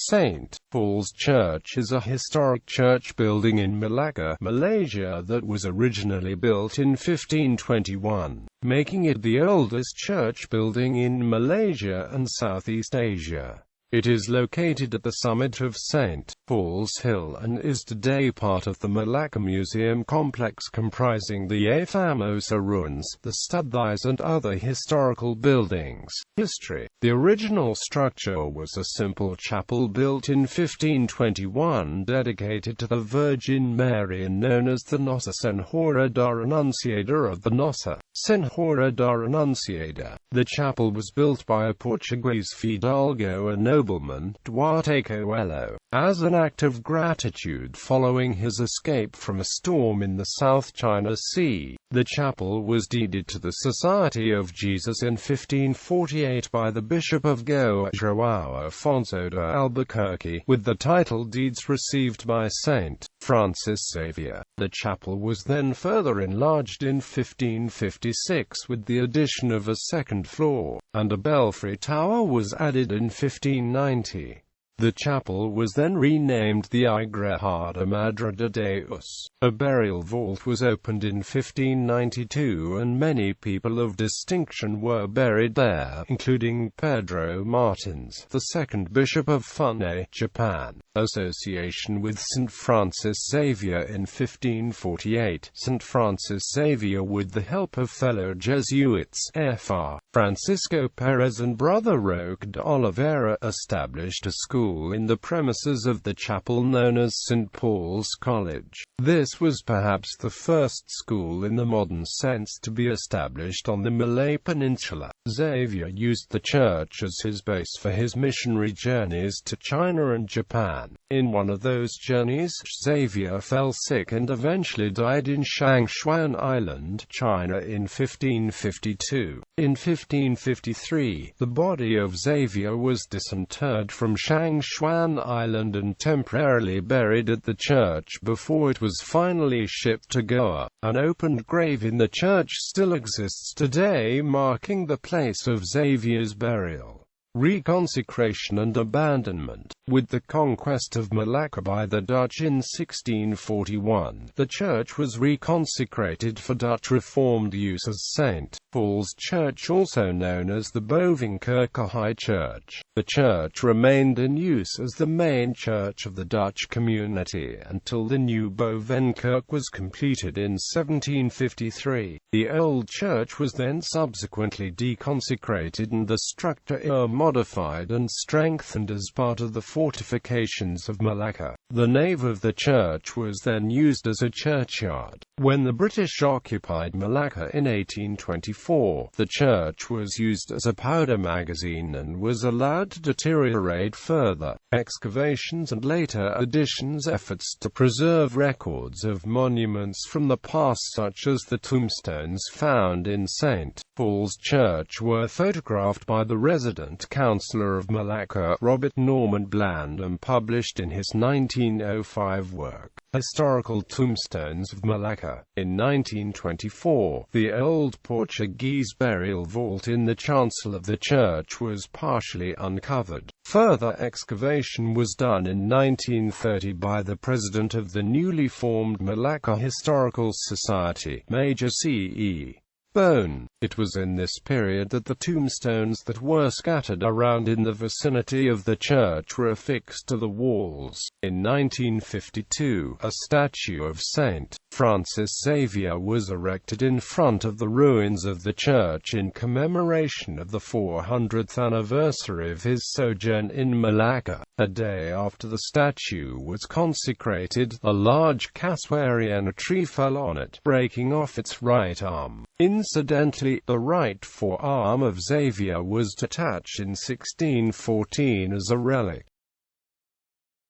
St. Paul's Church is a historic church building in Malacca, Malaysia that was originally built in 1521, making it the oldest church building in Malaysia and Southeast Asia. It is located at the summit of St. Paul's Hill and is today part of the Malacca Museum Complex, comprising the A Famosa ruins, the Stadthuys and other historical buildings. History. The original structure was a simple chapel built in 1521 dedicated to the Virgin Mary and known as the Nossa Senhora da Annunciada of the Nossa Senhora da Annunciada. The chapel was built by a Portuguese fidalgo and nobleman, Duarte Coelho, as an act of gratitude following his escape from a storm in the South China Sea. The chapel was deeded to the Society of Jesus in 1548 by the Bishop of Goa, João Afonso de Albuquerque, with the title deeds received by St. Francis Xavier. The chapel was then further enlarged in 1556 with the addition of a second floor, and a belfry tower was added in 1590. The chapel was then renamed the Igreja de Madre de Deus. A burial vault was opened in 1592 and many people of distinction were buried there, including Pedro Martins, the second Bishop of Fune, Japan. Association with St. Francis Xavier in 1548. St. Francis Xavier, with the help of fellow Jesuits, Fr. Francisco Perez and Brother Roque de Oliveira, established a school in the premises of the chapel known as St. Paul's College. This was perhaps the first school in the modern sense to be established on the Malay Peninsula. Xavier used the church as his base for his missionary journeys to China and Japan. In one of those journeys, Xavier fell sick and eventually died in Shangshuan Island, China in 1552. In 1553, the body of Xavier was disinterred from Shangshuan Island and temporarily buried at the church before it was finally shipped to Goa. An opened grave in the church still exists today, marking the place of Xavier's burial. Reconsecration and abandonment. With the conquest of Malacca by the Dutch in 1641, the church was reconsecrated for Dutch Reformed use as St. Paul's Church, also known as the Bovenkerke High Church. The church remained in use as the main church of the Dutch community until the new Bovenkerke was completed in 1753. The old church was then subsequently deconsecrated and the structure modified and strengthened as part of the fortifications of Malacca. The nave of the church was then used as a churchyard. When the British occupied Malacca in 1824, the church was used as a powder magazine and was allowed to deteriorate further. Excavations and later additions, efforts to preserve records of monuments from the past such as the tombstones found in St. Paul's Church were photographed by the resident councillor of Malacca, Robert Norman Bland, and published in his 1905 work, Historical Tombstones of Malacca. In 1924, the old Portuguese burial vault in the chancel of the church was partially uncovered. Further excavation was done in 1930 by the president of the newly formed Malacca Historical Society, Major C.E. Bone. It was in this period that the tombstones that were scattered around in the vicinity of the church were affixed to the walls. In 1952, a statue of St. Francis Xavier was erected in front of the ruins of the church in commemoration of the 400th anniversary of his sojourn in Malacca. A day after the statue was consecrated, a large Casuariana tree fell on it, breaking off its right arm. Incidentally, the right forearm of Xavier was detached in 1614 as a relic.